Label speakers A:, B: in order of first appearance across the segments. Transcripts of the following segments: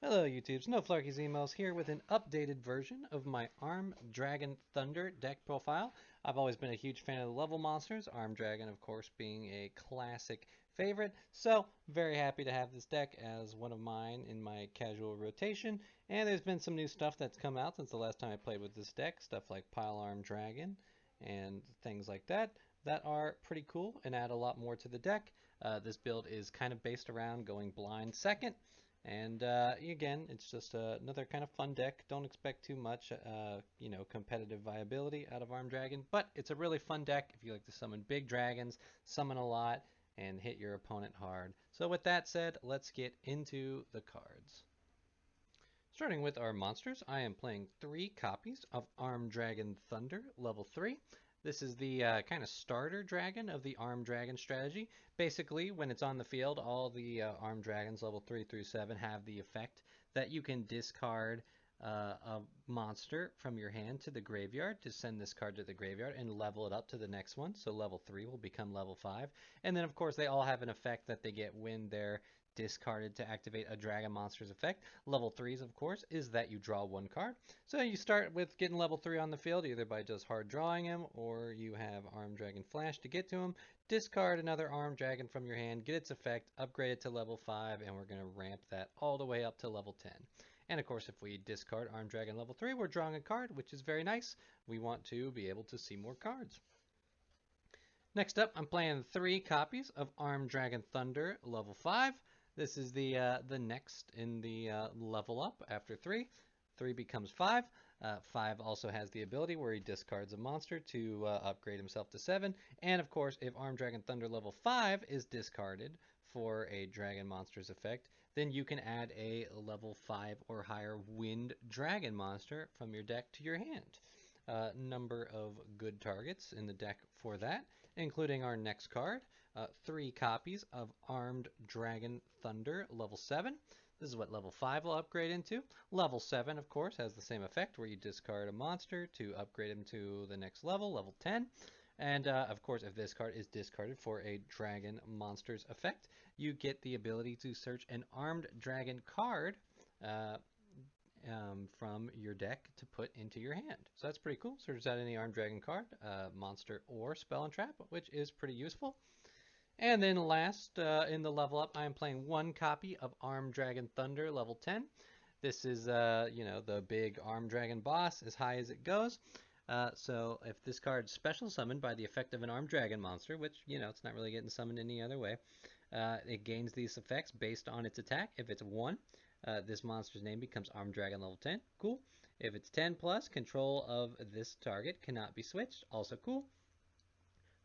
A: Hello YouTube, Snowflarky's emails here with an updated version of my Arm Dragon Thunder deck profile. I've always been a huge fan of the level monsters, Arm Dragon of course being a classic favorite, so very happy to have this deck as one of mine in my casual rotation. And there's been some new stuff that's come out since the last time I played with this deck, stuff like Pile Arm Dragon and things like that are pretty cool and add a lot more to the deck. This build is kind of based around going blind second. And again, it's just another kind of fun deck. Don't expect too much, competitive viability out of Armed Dragon, but it's a really fun deck if you like to summon big dragons, summon a lot, and hit your opponent hard. So with that said, let's get into the cards. Starting with our monsters, I am playing 3 copies of Armed Dragon Thunder, level 3. This is the kind of starter dragon of the Armed Dragon strategy. Basically, when it's on the field, all the Armed Dragons level 3 through 7 have the effect that you can discard a monster from your hand to the graveyard to send this card to the graveyard and level it up to the next one. So level 3 will become level 5. And then, of course, they all have an effect that they get when they're discarded to activate a dragon monster's effect. Level 3s, of course, is that you draw 1 card. So you start with getting level 3 on the field, either by just hard drawing him, or you have Armed Dragon Flash to get to him. Discard another Armed Dragon from your hand, get its effect, upgrade it to level 5, and we're going to ramp that all the way up to level 10. And of course, if we discard Armed Dragon level 3, we're drawing a card, which is very nice. We want to be able to see more cards. Next up, I'm playing 3 copies of Armed Dragon Thunder level 5. This is the next in the level up after 3. 3 becomes 5. 5 also has the ability where he discards a monster to upgrade himself to 7. And of course, if Armed Dragon Thunder level 5 is discarded for a dragon monster's effect, then you can add a level 5 or higher wind dragon monster from your deck to your hand. Number of good targets in the deck for that, including our next card, 3 copies of Armed Dragon Thunder, level 7. This is what level 5 will upgrade into. Level 7, of course, has the same effect where you discard a monster to upgrade him to the next level, level 10. And of course, if this card is discarded for a dragon monster's effect, you get the ability to search an Armed Dragon card from your deck to put into your hand. So that's pretty cool. Searches out any Armed Dragon card, monster or spell and trap, which is pretty useful. And then last in the level up, I am playing 1 copy of Armed Dragon Thunder level 10. This is, the big Armed Dragon boss, as high as it goes. So if this card's special summoned by the effect of an Armed Dragon monster, which, it's not really getting summoned any other way, it gains these effects based on its attack. If it's 1, this monster's name becomes Armed Dragon level 10. Cool. If it's 10 plus, control of this target cannot be switched. Also cool.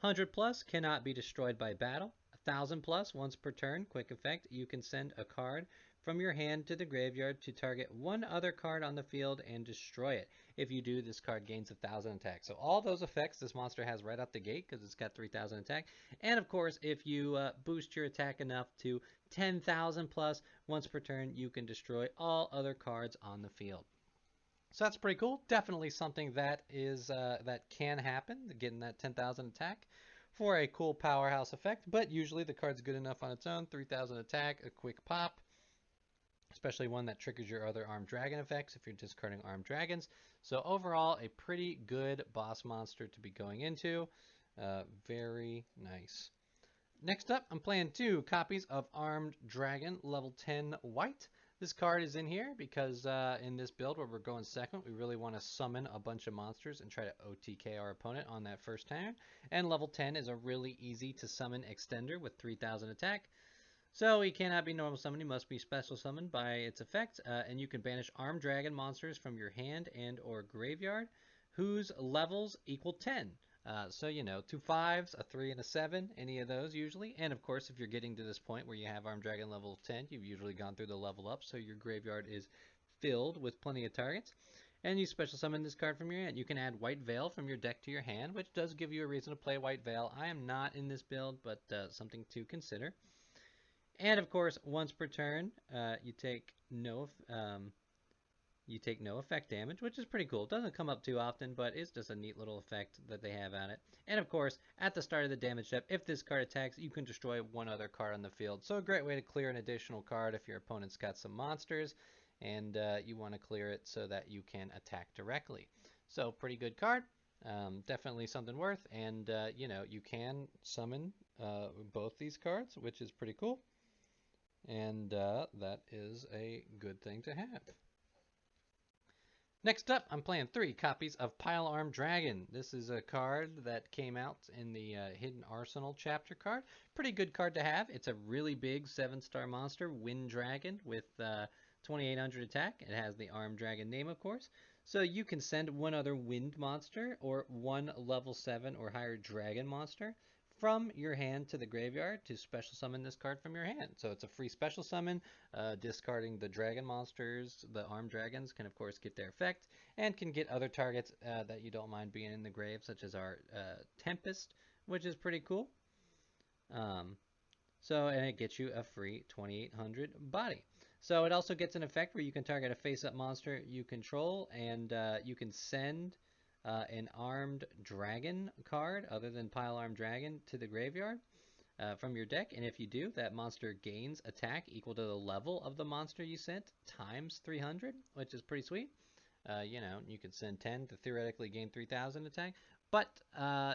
A: 100 plus cannot be destroyed by battle. 1000 plus, once per turn, quick effect, you can send a card from your hand to the graveyard to target 1 other card on the field and destroy it. If you do, this card gains 1000 attack. So all those effects this monster has right out the gate because it's got 3000 attack. And of course, if you boost your attack enough to 10,000 plus, once per turn, you can destroy all other cards on the field. So that's pretty cool. Definitely something that is that can happen, getting that 10,000 attack for a cool powerhouse effect. But usually the card's good enough on its own. 3,000 attack, a quick pop, especially one that triggers your other Armed Dragon effects if you're discarding Armed Dragons. So overall, a pretty good boss monster to be going into. Very nice. Next up, I'm playing 2 copies of Armed Dragon level 10 white. This card is in here because in this build where we're going second, we really want to summon a bunch of monsters and try to OTK our opponent on that first turn. And level 10 is a really easy to summon extender with 3000 attack. So he cannot be normal summoned, he must be special summoned by its effect. And you can banish Armed Dragon monsters from your hand and or graveyard whose levels equal 10. So, 2 5s, a 3, and a 7, any of those usually. And of course, if you're getting to this point where you have Armed Dragon level 10, you've usually gone through the level up, so your graveyard is filled with plenty of targets. And you special summon this card from your hand. You can add White Veil from your deck to your hand, which does give you a reason to play White Veil. I am not in this build, but something to consider. And of course, once per turn, you take no you take no effect damage, which is pretty cool. It doesn't come up too often, but it's just a neat little effect that they have at it. And of course, at the start of the damage step, if this card attacks, you can destroy one other card on the field. So a great way to clear an additional card if your opponent's got some monsters and you want to clear it so that you can attack directly. So pretty good card. Definitely something worth, and you can summon both these cards, which is pretty cool, and that is a good thing to have. Next up, I'm playing 3 copies of Pilearm Dragon. This is a card that came out in the Hidden Arsenal chapter card. Pretty good card to have. It's a really big 7-star monster, Wind Dragon, with 2800 attack. It has the Arm Dragon name, of course. So you can send one other Wind monster or one level 7 or higher Dragon monster from your hand to the graveyard to special summon this card from your hand. So it's a free special summon. Discarding the dragon monsters, the armed dragons can of course get their effect and can get other targets that you don't mind being in the grave, such as our Tempest, which is pretty cool. And it gets you a free 2800 body. So it also gets an effect where you can target a face-up monster you control, and you can send an armed dragon card other than Pilearm Dragon to the graveyard from your deck, and if you do, that monster gains attack equal to the level of the monster you sent times 300, which is pretty sweet. You could send 10 to theoretically gain 3000 attack, but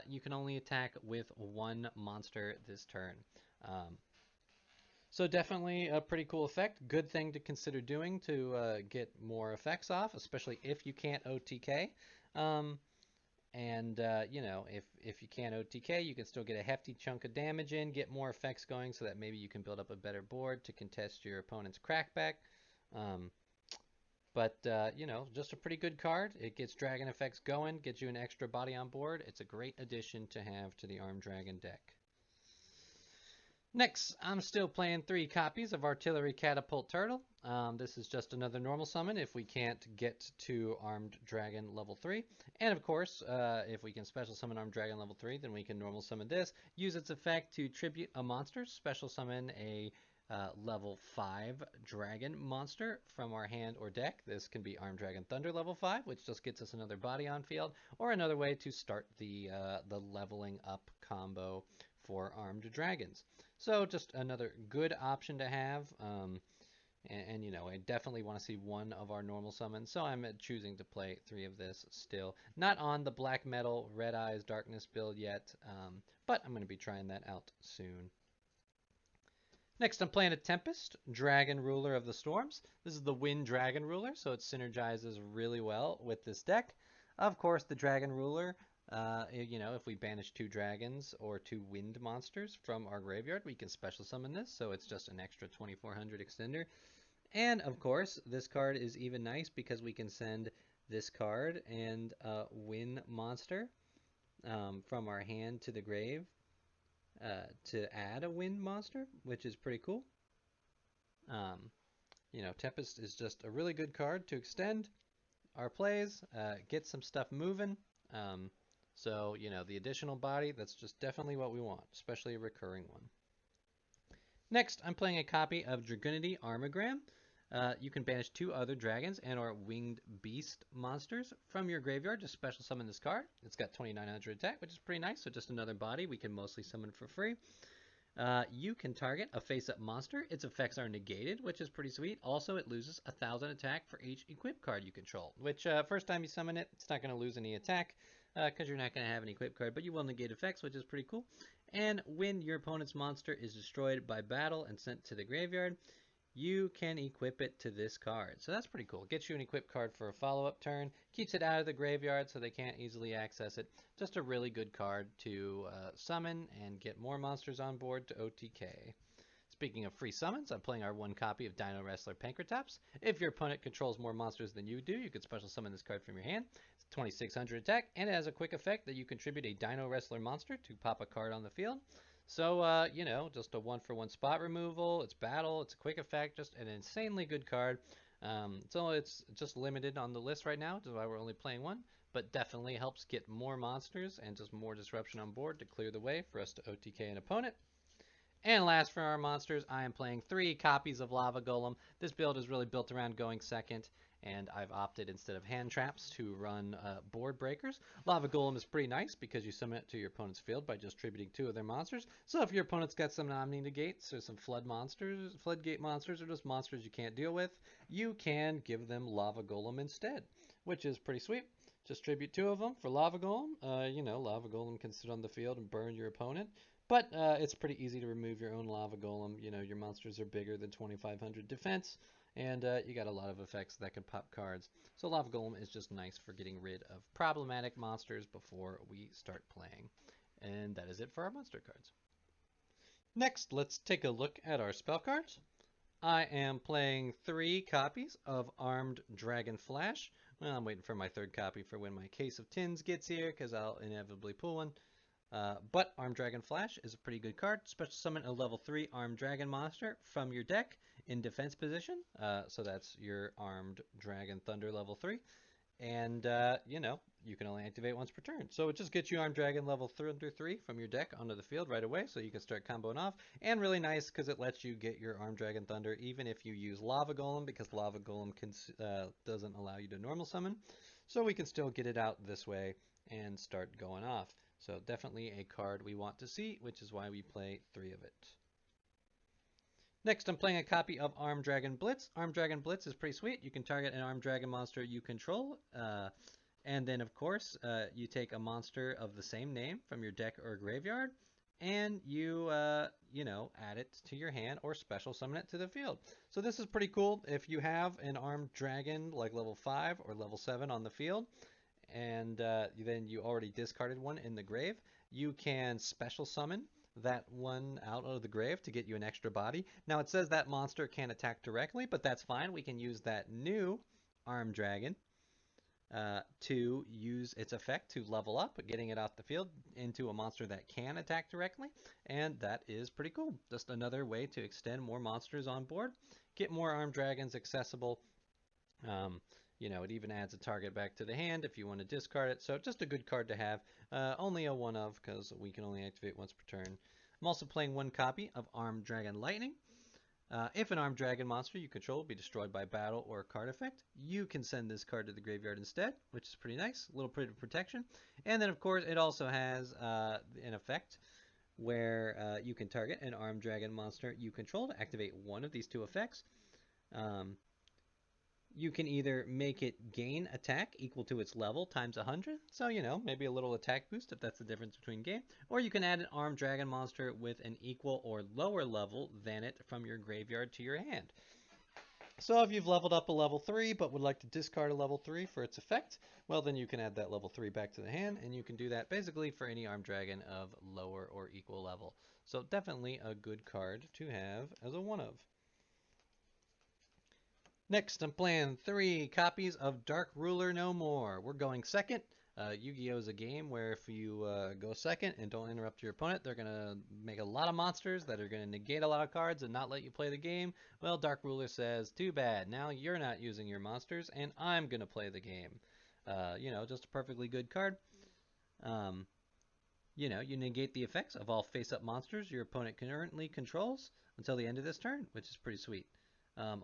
A: you can only attack with one monster this turn. So definitely a pretty cool effect. Good thing to consider doing to get more effects off, especially if you can't OTK. If you can't OTK, you can still get a hefty chunk of damage in, get more effects going so that maybe you can build up a better board to contest your opponent's crackback. Just a pretty good card. It gets dragon effects going, gets you an extra body on board. It's a great addition to have to the Armed Dragon deck. Next, I'm still playing 3 copies of Artillery Catapult Turtle. This is just another normal summon if we can't get to Armed Dragon level 3. And of course, if we can special summon Armed Dragon level 3, then we can normal summon this. Use its effect to tribute a monster, special summon a level 5 dragon monster from our hand or deck. This can be Armed Dragon Thunder level 5, which just gets us another body on field, or another way to start the leveling up combo for Armed Dragons. So just another good option to have. I definitely want to see one of our normal summons, so I'm choosing to play 3 of this still. Not on the Black Metal Red Eyes Darkness build yet, but I'm going to be trying that out soon. Next, I'm playing a Tempest, Dragon Ruler of the Storms. This is the Wind Dragon Ruler, so it synergizes really well with this deck. Of course, the Dragon Ruler, if we banish 2 dragons or 2 wind monsters from our graveyard, we can special summon this, so it's just an extra 2400 extender. And of course, this card is even nice because we can send this card and win monster from our hand to the grave to add a wind monster, which is pretty cool. Tempest is just a really good card to extend our plays, get some stuff moving. The additional body, that's just definitely what we want, especially a recurring one. Next, I'm playing a copy of Dragunity Armogram. You can banish 2 other dragons and or winged beast monsters from your graveyard to special summon this card. It's got 2900 attack, which is pretty nice, so just another body we can mostly summon for free. You can target a face-up monster. Its effects are negated, which is pretty sweet. Also, it loses 1000 attack for each equip card you control, which first time you summon it, it's not going to lose any attack because you're not going to have an equip card, but you will negate effects, which is pretty cool. And when your opponent's monster is destroyed by battle and sent to the graveyard, you can equip it to this card. So that's pretty cool. Gets you an equip card for a follow-up turn, keeps it out of the graveyard so they can't easily access it. Just a really good card to summon and get more monsters on board to OTK. Speaking of free summons, I'm playing our 1 copy of Dino Wrestler Pankratops. If your opponent controls more monsters than you do, you can special summon this card from your hand. It's 2600 attack, and it has a quick effect that you contribute a Dino Wrestler monster to pop a card on the field. So, just a 1-for-1 spot removal. It's battle. It's a quick effect. Just an insanely good card. So it's just limited on the list right now, which is why we're only playing 1. But definitely helps get more monsters and just more disruption on board to clear the way for us to OTK an opponent. And last for our monsters, I am playing 3 copies of Lava Golem. This build is really built around going second, and I've opted instead of hand traps to run board breakers. Lava Golem is pretty nice because you summon it to your opponent's field by just tributing 2 of their monsters. So if your opponent's got some Omni Negates or some Floodgate monsters, or just monsters you can't deal with, you can give them Lava Golem instead, which is pretty sweet. Just tribute 2 of them for Lava Golem. Lava Golem can sit on the field and burn your opponent. But it's pretty easy to remove your own Lava Golem. You know, your monsters are bigger than 2500 defense, and you got a lot of effects that can pop cards. So Lava Golem is just nice for getting rid of problematic monsters before we start playing. And that is it for our monster cards. Next, let's take a look at our spell cards. I am playing 3 copies of Armed Dragon Flash. Well, I'm waiting for my 3rd copy for when my Case of Tins gets here, because I'll inevitably pull one. But Armed Dragon Flash is a pretty good card. Special summon a level 3 Armed Dragon monster from your deck in defense position. So that's your Armed Dragon Thunder level 3. And, you can only activate once per turn. So it just gets you Armed Dragon level Thunder 3 from your deck onto the field right away, so you can start comboing off. And really nice because it lets you get your Armed Dragon Thunder even if you use Lava Golem, because Lava Golem doesn't allow you to normal summon. So we can still get it out this way and start going off. So definitely a card we want to see, which is why we play 3 of it. Next, I'm playing a copy of Armed Dragon Blitz. Armed Dragon Blitz is pretty sweet. You can target an Armed Dragon monster you control, and then, of course, you take a monster of the same name from your deck or graveyard, and you, add it to your hand or special summon it to the field. So this is pretty cool. If you have an Armed Dragon like level 5 or level 7 on the field, and then you already discarded one in the grave, you can special summon that one out of the grave to get you an extra body. Now it says that monster can't attack directly, but that's fine. We can use that new Armed Dragon to use its effect to level up, getting it off the field into a monster that can attack directly, and that is pretty cool. Just another way to extend more monsters on board, get more Armed Dragons accessible. It even adds a target back to the hand if you want to discard it. So just a good card to have. Only a 1 of, because we can only activate once per turn. I'm also playing 1 copy of Armed Dragon Lightning. If an Armed Dragon monster you control will be destroyed by battle or a card effect, you can send this card to the graveyard instead, which is pretty nice. A little bit of protection. And then, of course, it also has an effect where you can target an Armed Dragon monster you control to activate one of these 2 effects. You can either make it gain attack equal to its level times 100, so maybe a little attack boost if that's the difference between game, or you can add an Armed Dragon monster with an equal or lower level than it from your graveyard to your hand. So if you've leveled up a level 3 but would like to discard a level 3 for its effect, well then you can add that level 3 back to the hand, and you can do that basically for any Armed Dragon of lower or equal level. So definitely a good card to have as a 1 of. Next, I'm playing 3 copies of Dark Ruler No More. We're going second. Yu-Gi-Oh! Is a game where if you go second and don't interrupt your opponent, they're going to make a lot of monsters that are going to negate a lot of cards and not let you play the game. Well, Dark Ruler says, too bad. Now you're not using your monsters, and I'm going to play the game. Just a perfectly good card. You negate the effects of all face-up monsters your opponent currently controls until the end of this turn, which is pretty sweet.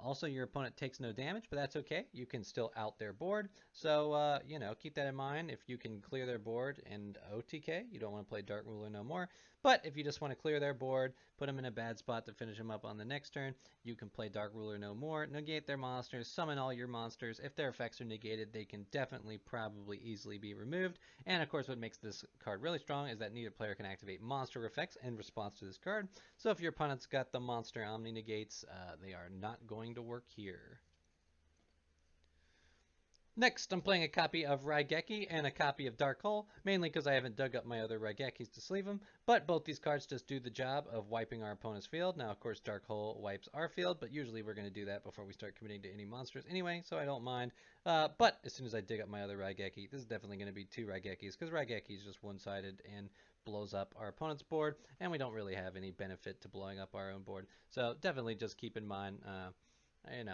A: Also, your opponent takes no damage, but that's okay. You can still out their board. So, keep that in mind. If you can clear their board and OTK, you don't want to play Dark Ruler No More. But if you just want to clear their board, put them in a bad spot to finish them up on the next turn, you can play Dark Ruler No More, negate their monsters, summon all your monsters. If their effects are negated, they can definitely, probably, easily be removed. And of course, what makes this card really strong is that neither player can activate monster effects in response to this card. So if your opponent's got the monster Omni Negates, they are not going to work here. Next, I'm playing a copy of Raigeki and a copy of Dark Hole, mainly because I haven't dug up my other Raigekis to sleeve them, but both these cards just do the job of wiping our opponent's field. Now, of course, Dark Hole wipes our field, but usually we're going to do that before we start committing to any monsters anyway, so I don't mind. But as soon as I dig up my other Raigeki, this is definitely going to be 2 Raigekis, because Raigeki is just one-sided and blows up our opponent's board, and we don't really have any benefit to blowing up our own board. So definitely just keep in mind...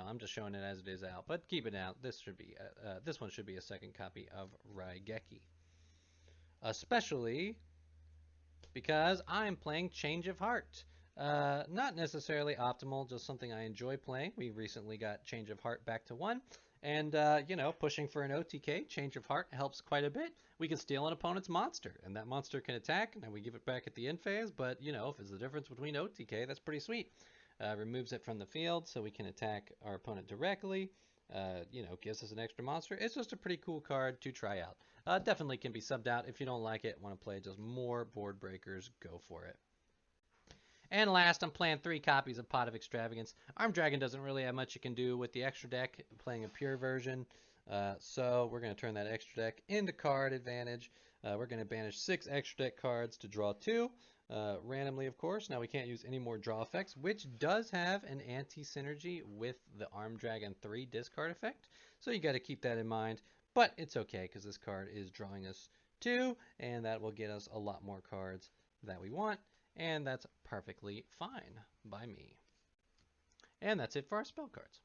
A: I'm just showing it as it is out, but keep it out. This one should be a second copy of Raigeki. Especially because I'm playing Change of Heart. Not necessarily optimal, just something I enjoy playing. We recently got Change of Heart back to 1, and pushing for an OTK, Change of Heart helps quite a bit. We can steal an opponent's monster, and that monster can attack, and we give it back at the end phase, but if it's the difference between OTK, that's pretty sweet. Removes it from the field so we can attack our opponent directly. Gives us an extra monster. It's just a pretty cool card to try out. Definitely can be subbed out if you don't like it, want to play just more board breakers, go for it. And last, I'm playing 3 copies of Pot of Extravagance. Armed Dragon doesn't really have much you can do with the extra deck, playing a pure version. So we're going to turn that extra deck into card advantage. We're going to banish 6 extra deck cards to draw 2, randomly, of course. Now we can't use any more draw effects, which does have an anti-synergy with the Armed Dragon 3 discard effect. So you got to keep that in mind. But it's okay, because this card is drawing us 2, and that will get us a lot more cards that we want. And that's perfectly fine by me. And that's it for our spell cards.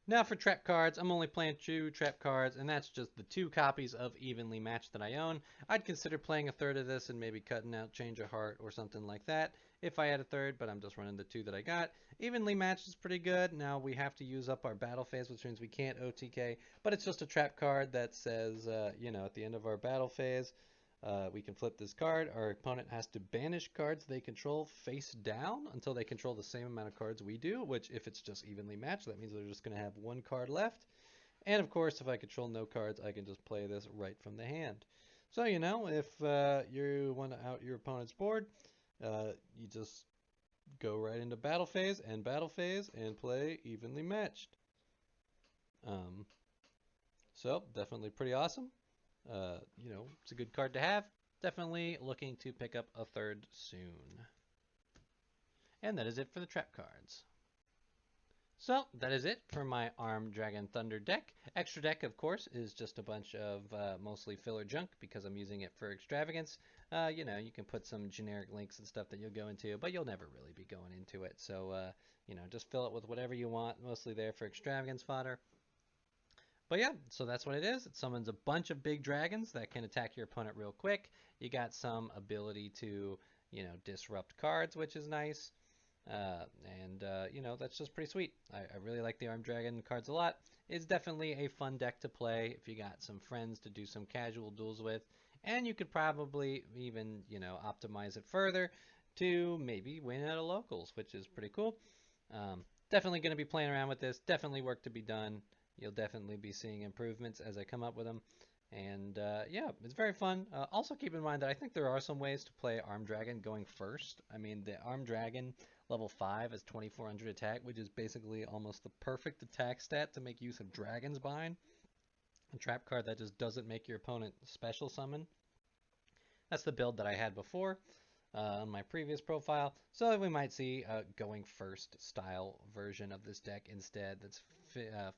A: Now for trap cards, I'm only playing 2 trap cards, and that's just the 2 copies of Evenly Matched that I own. I'd consider playing a third of this and maybe cutting out Change of Heart or something like that if I had a third, but I'm just running the 2 that I got. Evenly Matched is pretty good. Now we have to use up our battle phase, which means we can't OTK, but it's just a trap card that says, at the end of our battle phase, we can flip this card. Our opponent has to banish cards they control face down until they control the same amount of cards we do, which if it's just evenly matched, that means they're just going to have 1 card left. And of course, if I control no cards, I can just play this right from the hand. So, if you want to out your opponent's board, you just go right into battle phase and play evenly matched. So, definitely pretty awesome. It's a good card to have. Definitely looking to pick up a third soon. And that is it for the trap cards. So that is it for my Armed Dragon Thunder deck. Extra deck, of course, is just a bunch of mostly filler junk because I'm using it for extravagance. You can put some generic links and stuff that you'll go into, but you'll never really be going into it. So, just fill it with whatever you want, mostly there for extravagance fodder. But yeah, so that's what it is. It summons a bunch of big dragons that can attack your opponent real quick. You got some ability to, disrupt cards, which is nice. That's just pretty sweet. I really like the Armed Dragon cards a lot. It's definitely a fun deck to play if you got some friends to do some casual duels with. And you could probably even, optimize it further to maybe win at a locals, which is pretty cool. Definitely going to be playing around with this. Definitely work to be done. You'll definitely be seeing improvements as I come up with them. And yeah, it's very fun. Also keep in mind that I think there are some ways to play Armed Dragon going first. I mean, the Armed Dragon level 5 is 2400 attack, which is basically almost the perfect attack stat to make use of Dragon's Bind. A trap card that just doesn't make your opponent special summon. That's the build that I had before on my previous profile. So we might see a going first style version of this deck instead that's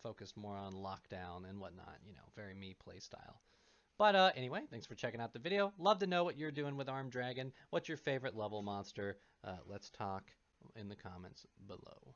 A: focused more on lockdown and whatnot, very me play style. But anyway, thanks for checking out the video. Love to know what you're doing with Armed Dragon. What's your favorite level monster? Let's talk in the comments below.